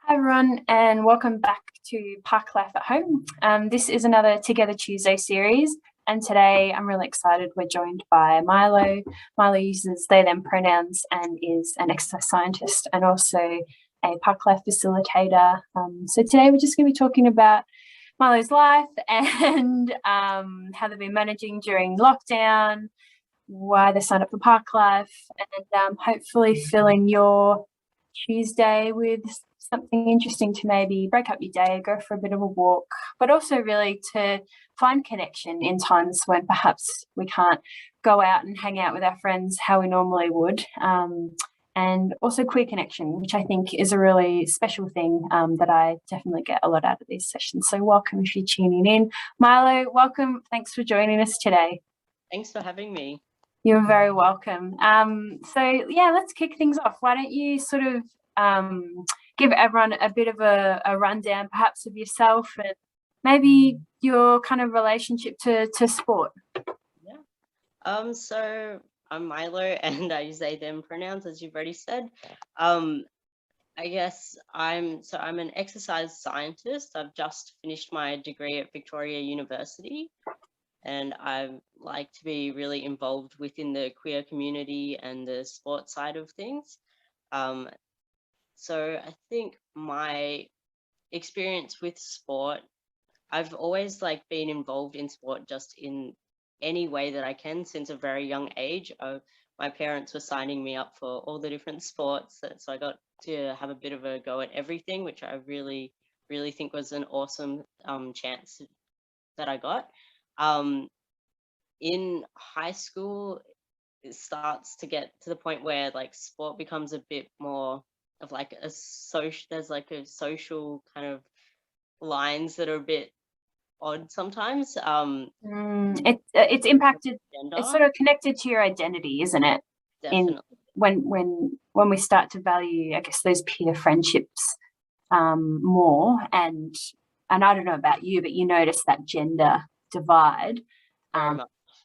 Hi everyone, and welcome back to Parklife at Home. This is another Together Tuesday series, and today I'm really excited. We're joined by Milo. Milo uses they, them pronouns and is an exercise scientist and also a Parklife facilitator. So today we're just going to be talking about Milo's life and how they've been managing during lockdown, why they signed up for Parklife, and hopefully filling your Tuesday with something interesting to maybe break up your day, go for a bit of a walk, but also really to find connection in times when perhaps we can't go out and hang out with our friends how we normally would. And also queer connection, which I think is a really special thing that I definitely get a lot out of these sessions. So welcome if you're tuning in. Milo, welcome. Thanks for joining us today. Thanks for having me. You're very welcome. So yeah, let's kick things off. Why don't you sort of give everyone a bit of a rundown perhaps of yourself and maybe your kind of relationship to sport? Yeah. So I'm Milo and I use they, them pronouns, as you've already said. I guess I'm an exercise scientist. I've just finished my degree at Victoria University, and I like to be really involved within the queer community and the sport side of things. So I think my experience with sport, I've always been involved in sport just in any way that I can since a very young age. My parents were signing me up for all the different sports, so I got to have a bit of a go at everything, which I really, really think was an awesome chance that I got. In high school, it starts to get to the point where sport becomes a bit more of a social. There's a social kind of lines that are a bit odd sometimes. It's impacted. Gender, It's sort of connected to your identity, isn't it? definitely. When we start to value, I guess, those peer friendships more, and I don't know about you, but you notice that gender divide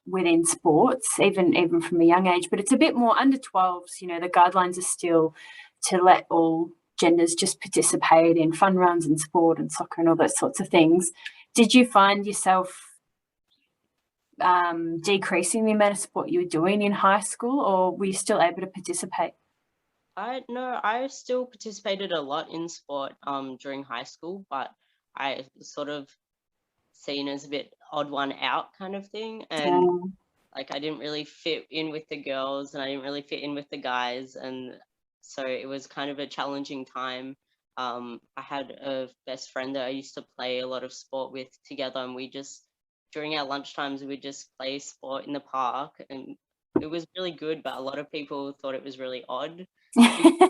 within sports, even from a young age. But it's a bit more under 12s. You know, the guidelines are still to let all genders just participate in fun runs and sport and soccer and all those sorts of things. Did you find yourself decreasing the amount of sport you were doing in high school, or were you still able to participate? I still participated a lot in sport during high school, but I sort of seen as a bit odd one out kind of thing, and I didn't really fit in with the girls and I didn't really fit in with the guys, and so it was kind of a challenging time. I had a best friend that I used to play a lot of sport with together, and we just, during our lunchtimes, we'd just play sport in the park, and it was really good, but a lot of people thought it was really odd. You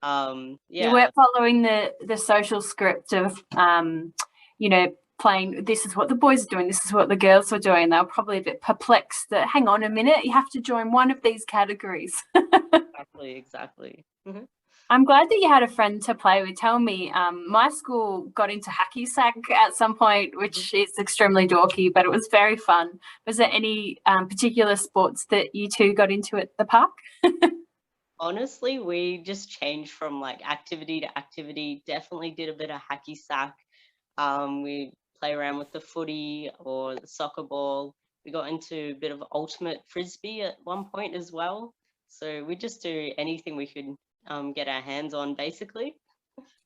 weren't following the social script of playing, this is what the boys are doing, this is what the girls are doing. They were probably a bit perplexed that, hang on a minute, you have to join one of these categories. Exactly. I'm glad that you had a friend to play with. Tell me, my school got into hacky sack at some point, which is extremely dorky, but it was very fun. Was there any particular sports that you two got into at the park? Honestly, we just changed from activity to activity. Definitely did a bit of hacky sack. We play around with the footy or the soccer ball. We got into a bit of ultimate frisbee at one point as well. So we just do anything we could get our hands on, basically.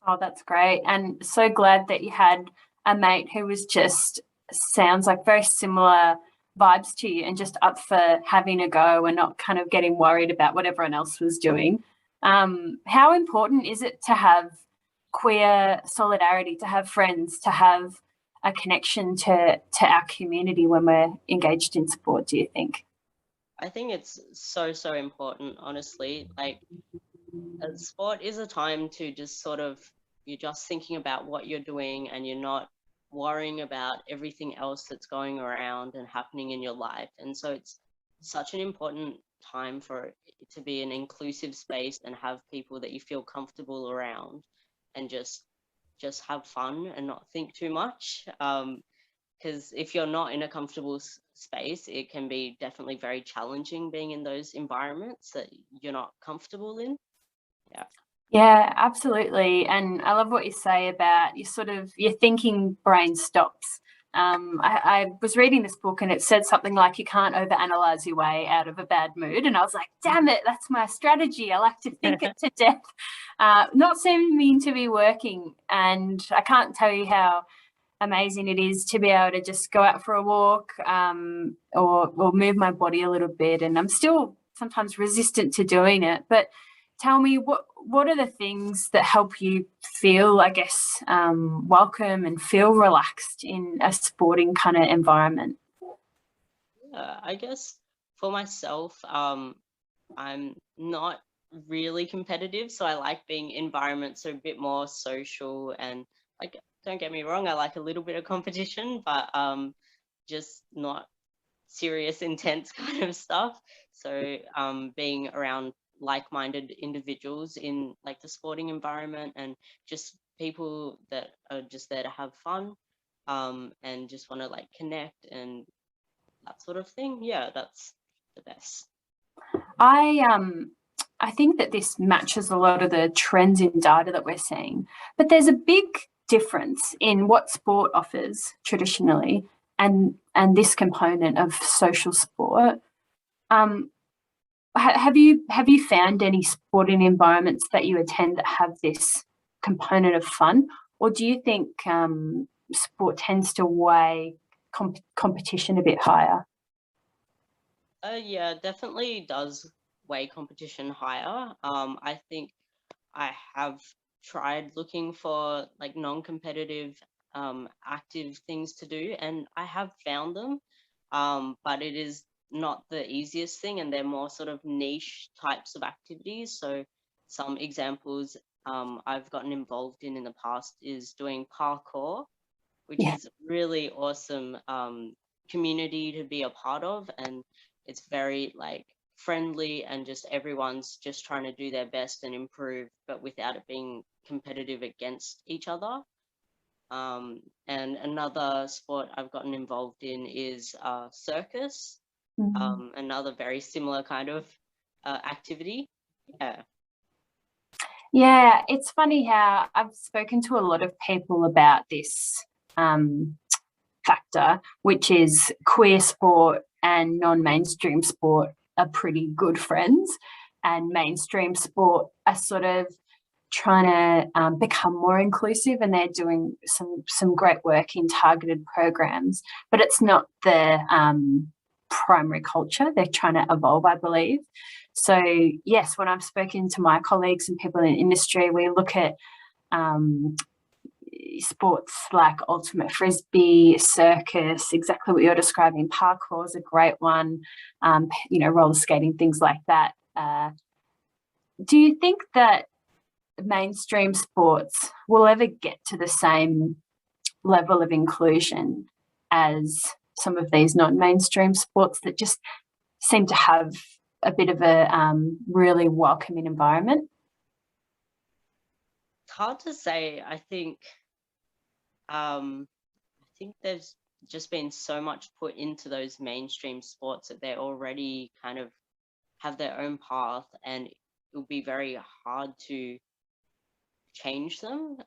Oh, that's great. And so glad that you had a mate who was just, sounds like very similar vibes to you and just up for having a go and not kind of getting worried about what everyone else was doing. How important is it to have queer solidarity, to have friends, to have a connection to our community when we're engaged in sport, do you think? I think it's so important, honestly. Sport is a time to just you're just thinking about what you're doing and you're not worrying about everything else that's going around and happening in your life. And so it's such an important time for it to be an inclusive space and have people that you feel comfortable around and just have fun and not think too much. Because if you're not in a comfortable space, it can be definitely very challenging being in those environments that you're not comfortable in. Yeah. Yeah, absolutely. And I love what you say about your thinking brain stops. I was reading this book and it said something like you can't overanalyze your way out of a bad mood. And I was like, damn it, that's my strategy. I like to think it to death. Not seeming to be working. And I can't tell you how amazing it is to be able to just go out for a walk, or move my body a little bit. And I'm still sometimes resistant to doing it. But tell me, what are the things that help you feel, I guess, welcome and feel relaxed in a sporting kind of environment? I guess for myself, I'm not really competitive, so I like being environments are a bit more social and like don't get me wrong, I like a little bit of competition, but just not serious, intense kind of stuff. So being around like-minded individuals in like the sporting environment and just people that are just there to have fun, and just want to like connect and that sort of thing. Yeah, that's the best. I think that this matches a lot of the trends in data that we're seeing, but there's a big difference in what sport offers traditionally and this component of social sport. Um, have you found any sporting environments that you attend that have this component of fun, or do you think sport tends to weigh competition a bit higher? Yeah, definitely does weigh competition higher. I think I have tried looking for like non-competitive, active things to do, and I have found them. But it is not the easiest thing, and they're more sort of niche types of activities. So some examples I've gotten involved in the past is doing parkour, which Yeah. is really awesome community to be a part of, and it's very like friendly and just everyone's just trying to do their best and improve, but without it being competitive against each other. And another sport I've gotten involved in is circus, Mm. another very similar kind of activity. Yeah. Yeah, it's funny how I've spoken to a lot of people about this um, factor, which is queer sport and non-mainstream sport are pretty good friends, and mainstream sport are sort of trying to become more inclusive, and they're doing some great work in targeted programs, but it's not the primary culture. They're trying to evolve, I believe. So yes, when I've spoken to my colleagues and people in industry, we look at um, sports like ultimate frisbee, circus, exactly what you're describing. Parkour is a great one. Roller skating, things like that. Do you think that mainstream sports will ever get to the same level of inclusion as some of these non-mainstream sports that just seem to have a bit of a really welcoming environment? It's hard to say. I think there's just been so much put into those mainstream sports that they're already kind of have their own path, and it will be very hard to change them.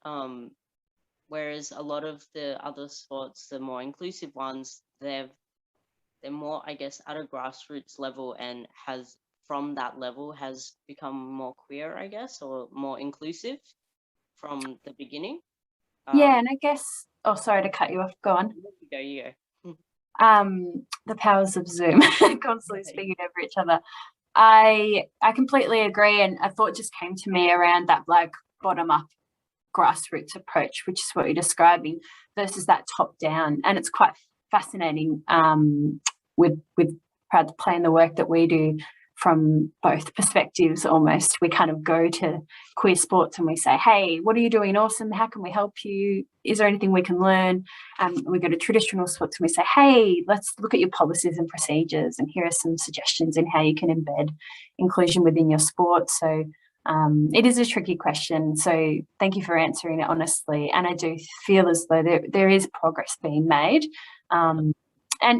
Whereas a lot of the other sports, the more inclusive ones, they're more, I guess, at a grassroots level, and has from that level has become more queer, I guess, or more inclusive from the beginning. Yeah, and I guess, oh, sorry to cut you off, go on. You go. The powers of Zoom, constantly speaking over each other. I completely agree, and a thought just came to me around that like bottom up grassroots approach, which is what you're describing, versus that top down, and it's quite fascinating. With proud to play in the work that we do from both perspectives. Almost, we kind of go to queer sports and we say, hey, what are you doing awesome, how can we help you, is there anything we can learn? We go to traditional sports and we say, hey, let's look at your policies and procedures, and here are some suggestions in how you can embed inclusion within your sport. So it is a tricky question, so thank you for answering it honestly, and I do feel as though there is progress being made, and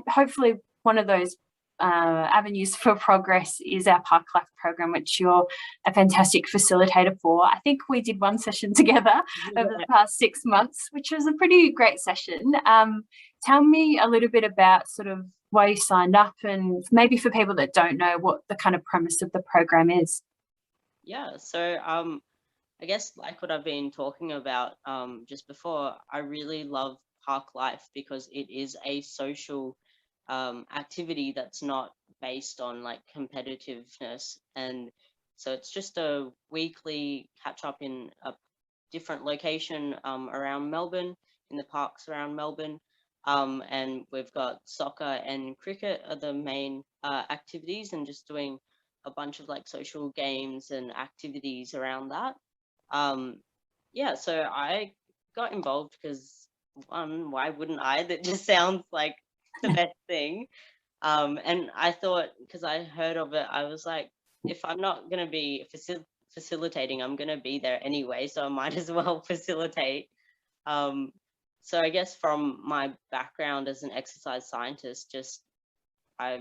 hopefully one of those avenues for progress is our Parklife program, which you're a fantastic facilitator for. I think we did one session together over the past 6 months, which was a pretty great session. Tell me a little bit about sort of why you signed up, and maybe for people that don't know, what the kind of premise of the program is. Yeah, so I guess like what I've been talking about just before, I really love Parklife because it is a social activity that's not based on like competitiveness, and so it's just a weekly catch up in a different location around Melbourne, in the parks around Melbourne, and we've got soccer and cricket are the main activities, and just doing a bunch of like social games and activities around that. Yeah, so I got involved because, one, why wouldn't I? That just sounds like the best thing. And I thought, because I heard of it, I was like, if I'm not going to be facilitating, I'm going to be there anyway, so I might as well facilitate. So I guess from my background as an exercise scientist, just I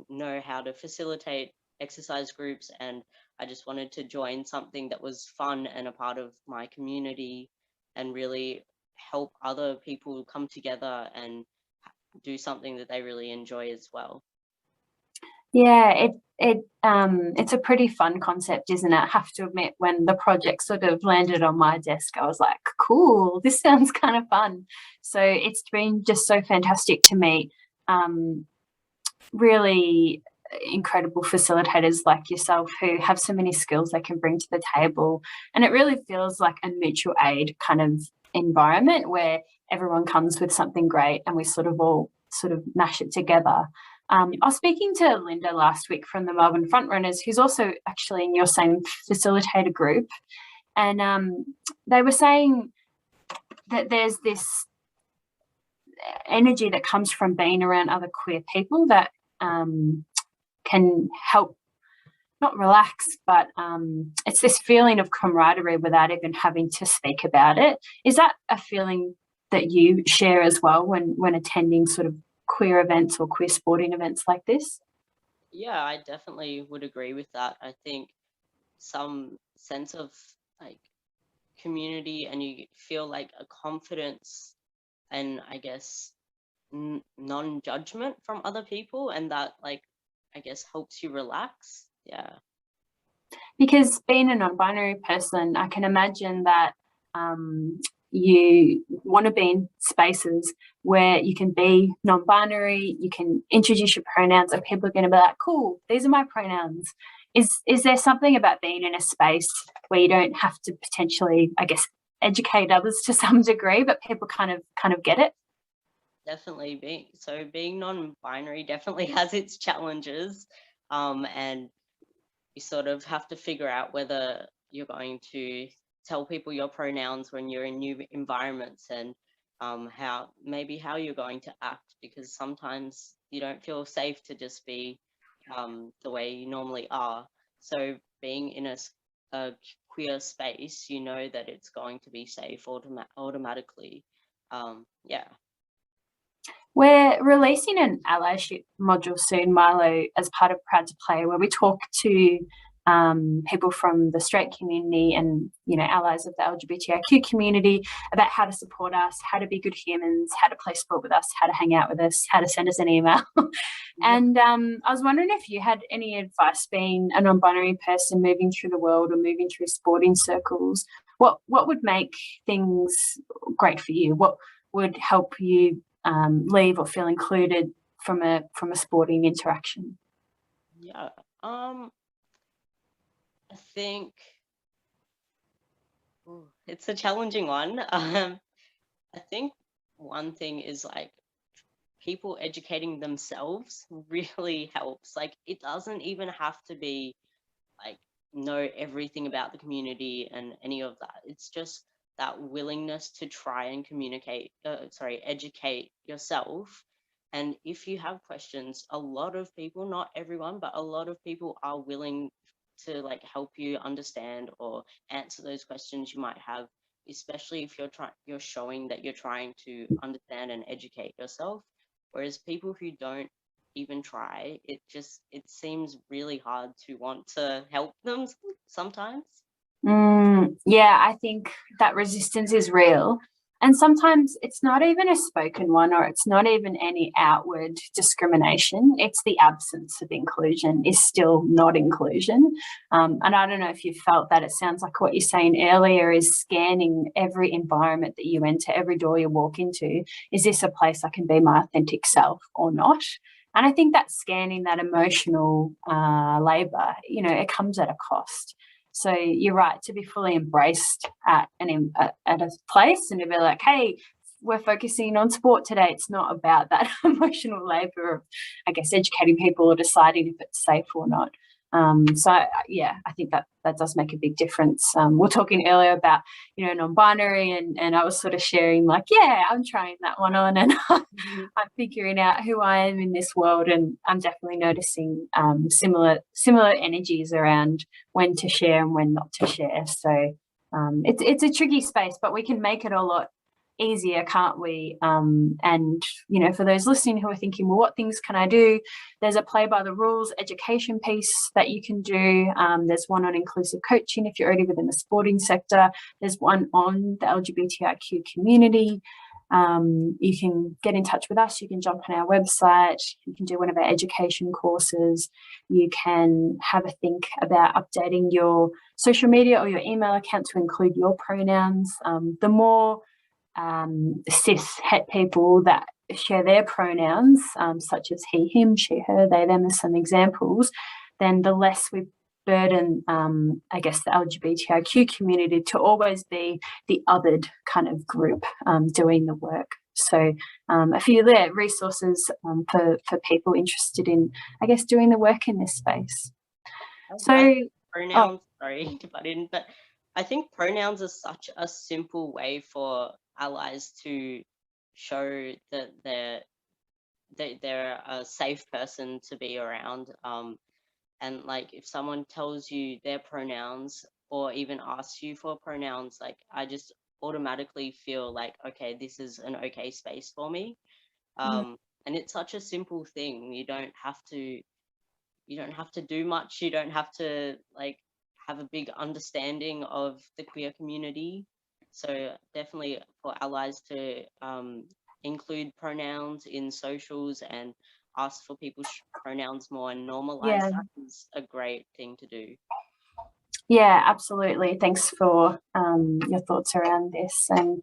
know how to facilitate exercise groups, and I just wanted to join something that was fun and a part of my community, and really help other people come together and do something that they really enjoy as well. Yeah, it's a pretty fun concept, isn't it? I have to admit, when the project sort of landed on my desk, I was like, cool, this sounds kind of fun. So it's been just so fantastic to meet really incredible facilitators like yourself who have so many skills they can bring to the table. And it really feels like a mutual aid kind of environment where everyone comes with something great and we sort of all sort of mash it together. I was speaking to Linda last week from the Melbourne Frontrunners, who's also actually in your same facilitator group. And they were saying that there's this energy that comes from being around other queer people that can help not relax, but it's this feeling of camaraderie without even having to speak about it. Is that a feeling that you share as well when attending sort of queer events or queer sporting events like this? Yeah, I definitely would agree with that. I think some sense of like community, and you feel like a confidence and I guess non-judgment from other people, and that like I guess helps you relax. Yeah. Because being a non-binary person, I can imagine that you want to be in spaces where you can be non-binary, you can introduce your pronouns, and people are going to be like, cool, these are my pronouns. Is there something about being in a space where you don't have to potentially, I guess, educate others to some degree, but people kind of get it? Definitely. Being non-binary definitely has its challenges, and you sort of have to figure out whether you're going to tell people your pronouns when you're in new environments, and how you're going to act, because sometimes you don't feel safe to just be the way you normally are. So being in a queer space, you know that it's going to be safe automatically. Yeah. We're releasing an allyship module soon, Milo, as part of Proud to Play, where we talk to people from the straight community and, you know, allies of the LGBTIQ community about how to support us, how to be good humans, how to play sport with us, how to hang out with us, how to send us an email. And I was wondering if you had any advice, being a non-binary person moving through the world or moving through sporting circles. What would make things great for you? What would help you leave or feel included from a sporting interaction? Yeah. I think it's a challenging one. I think one thing is like people educating themselves really helps. Like it doesn't even have to be like know everything about the community and any of that. It's just that willingness to try and educate yourself. And if you have questions, a lot of people, not everyone, but a lot of people are willing to like help you understand or answer those questions you might have, especially if you're showing that you're trying to understand and educate yourself. Whereas people who don't even try. It seems really hard to want to help them sometimes. Yeah, I think that resistance is real. And sometimes it's not even a spoken one, or it's not even any outward discrimination. It's the absence of inclusion is still not inclusion. And I don't know if you felt that. It sounds like what you're saying earlier is scanning every environment that you enter, every door you walk into. Is this a place I can be my authentic self or not? And I think that scanning, that emotional labour, it comes at a cost. So you're right, to be fully embraced at a place and to be like, hey, we're focusing on sport today. It's not about that emotional labour of, I guess, educating people or deciding if it's safe or not. I think that does make a big difference. We're talking earlier about, non-binary, and I was sort of sharing like, yeah, I'm trying that one on, and I'm figuring out who I am in this world, and I'm definitely noticing similar energies around when to share and when not to share. So it's a tricky space, but we can make it a lot easier, can't we? And for those listening who are thinking, well, what things can I do? There's a play by the rules education piece that you can do. There's one on inclusive coaching if you're already within the sporting sector. There's one on the LGBTIQ community. You can get in touch with us. You can jump on our website. You can do one of our education courses. You can have a think about updating your social media or your email account to include your pronouns. The more cis het people that share their pronouns, such as he, him, she, her, they, them, as some examples, then the less we burden, I guess, the LGBTIQ community to always be the othered kind of group doing the work. So a few there resources for people interested in, I guess, doing the work in this space. Pronouns, sorry if I didn't, but I think pronouns are such a simple way for allies to show that they're a safe person to be around. And like if someone tells you their pronouns or even asks you for pronouns, like I just automatically feel like, okay, this is an okay space for me. And it's such a simple thing. You don't have to do much. You don't have to like have a big understanding of the queer community. So definitely for allies to include pronouns in socials and ask for people's pronouns more and normalize that is a great thing to do. Yeah, absolutely. Thanks for your thoughts around this. And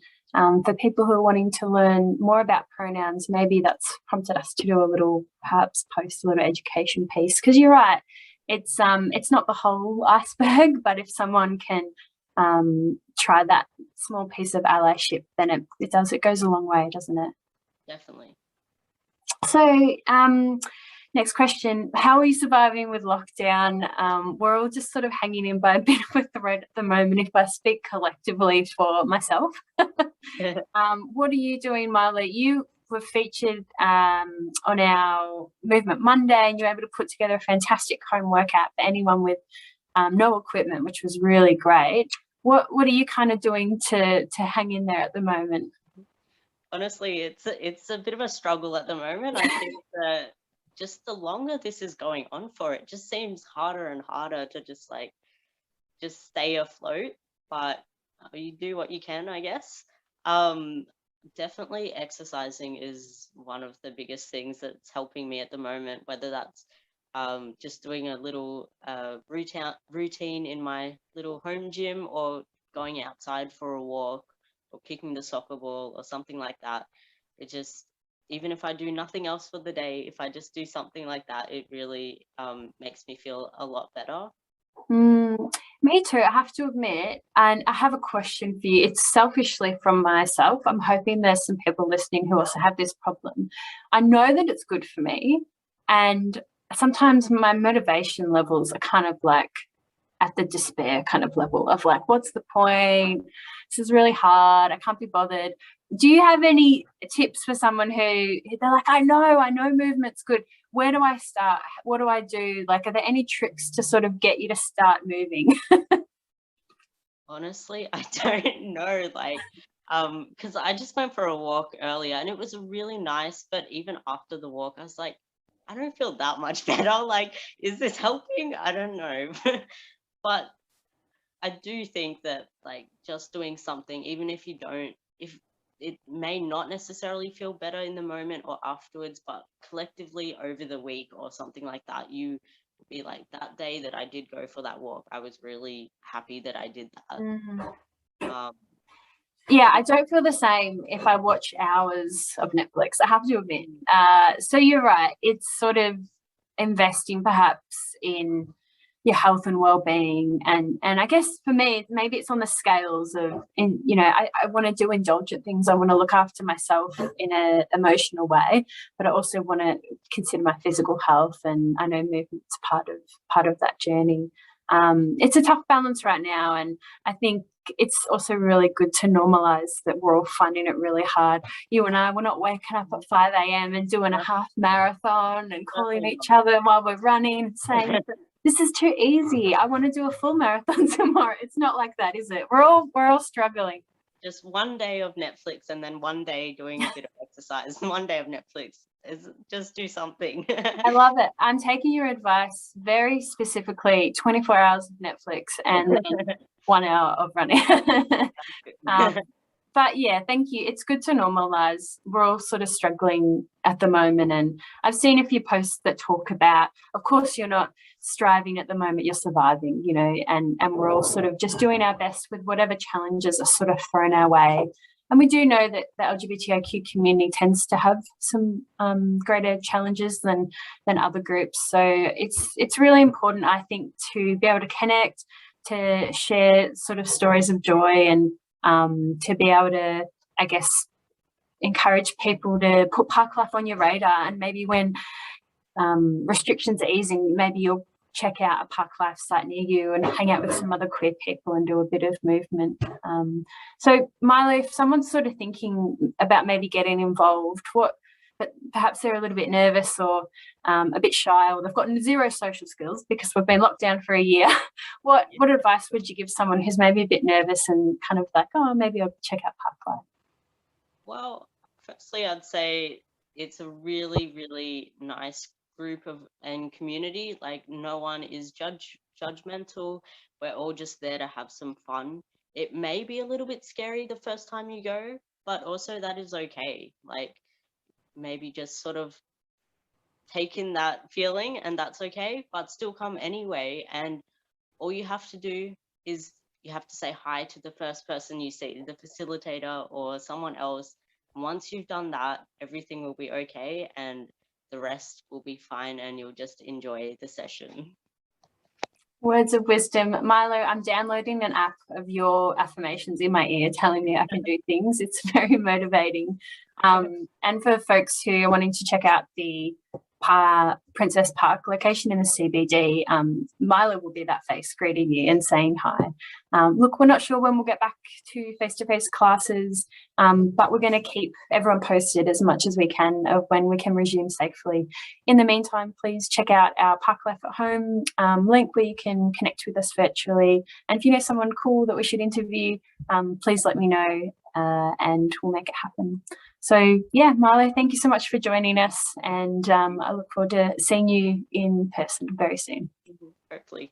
for people who are wanting to learn more about pronouns, maybe that's prompted us to do a little education piece, because you're right. It's not the whole iceberg, but if someone can try that small piece of allyship, then it goes a long way, doesn't it? Definitely. So next question, how are you surviving with lockdown? We're all just sort of hanging in by a bit of the road at the moment, if I speak collectively for myself. What are you doing, Milo? You were featured on our Movement Monday, and you were able to put together a fantastic home workout for anyone with no equipment, which was really great. What are you kind of doing to hang in there at the moment? Honestly, it's a bit of a struggle at the moment. I think that just the longer this is going on for, it just seems harder and harder to just stay afloat. But you do what you can, I guess. Definitely exercising is one of the biggest things that's helping me at the moment, whether that's just doing a little routine in my little home gym, or going outside for a walk, or kicking the soccer ball or something like that. It just, even if I do nothing else for the day, if I just do something like that, it really makes me feel a lot better. Me too, I have to admit. And I have a question for you. It's selfishly from myself. I'm hoping there's some people listening who also have this problem. I know that it's good for me, and sometimes my motivation levels are kind of like at the despair kind of level of like, what's the point? This is really hard. I can't be bothered. Do you have any tips for someone who they're like, I know movement's good. Where do I start? What do I do? Like, are there any tricks to sort of get you to start moving? Honestly, I don't know. Like, because I just went for a walk earlier and it was really nice. But even after the walk, I was like, I don't feel that much better. Like, is this helping? I don't know. But I do think that, like, just doing something, even if if it may not necessarily feel better in the moment or afterwards, but collectively over the week or something like that, you be like, that day that I did go for that walk, I was really happy that I did that. Um, Yeah, I don't feel the same if I watch hours of Netflix, I have to admit. So you're right. It's sort of investing perhaps in your health and well-being, and I guess for me maybe it's on the scales of, I want to do indulgent things. I want to look after myself in an emotional way, but I also want to consider my physical health, and I know movement's part of that journey. It's a tough balance right now, and I think it's also really good to normalize that we're all finding it really hard. You and I, we're not waking up at 5 a.m. and doing a half marathon and calling each other while we're running and saying, this is too easy, I want to do a full marathon tomorrow. It's not like that, is it? We're all struggling. Just one day of Netflix and then one day doing a bit of exercise. One day of Netflix is just do something. I love it. I'm taking your advice very specifically: 24 hours of Netflix and then 1 hour of running. But yeah, thank you. It's good to normalize. We're all sort of struggling at the moment. And I've seen a few posts that talk about, of course, you're not striving at the moment, you're surviving, and we're all sort of just doing our best with whatever challenges are sort of thrown our way. And we do know that the LGBTIQ community tends to have some greater challenges than other groups. So it's really important, I think, to be able to connect, to share sort of stories of joy, and to be able to, I guess, encourage people to put Parklife on your radar. And maybe when restrictions are easing, maybe you'll check out a Parklife site near you and hang out with some other queer people and do a bit of movement. So Milo, if someone's sort of thinking about maybe getting involved, but perhaps they're a little bit nervous or a bit shy, or they've got zero social skills because we've been locked down for a year, what advice would you give someone who's maybe a bit nervous and kind of like, oh, maybe I'll check out Parklife? Well, firstly, I'd say it's a really, really nice group and community. Like, no one is judgmental. We're all just there to have some fun. It may be a little bit scary the first time you go, but also that is okay. Like, maybe just sort of take in that feeling, and that's okay, but still come anyway. And all you have to do is you have to say hi to the first person you see, the facilitator or someone else. And once you've done that, everything will be okay and the rest will be fine, and you'll just enjoy the session. Words of wisdom. Milo, I'm downloading an app of your affirmations in my ear telling me I can do things. It's very motivating. And for folks who are wanting to check out the Princess Park location in the CBD, Milo will be that face greeting you and saying hi. Look, we're not sure when we'll get back to face-to-face classes, but we're going to keep everyone posted as much as we can of when we can resume safely. In the meantime, please check out our Parklife at Home link where you can connect with us virtually. And if you know someone cool that we should interview, please let me know and we'll make it happen. So yeah, Milo, thank you so much for joining us, and I look forward to seeing you in person very soon. Hopefully.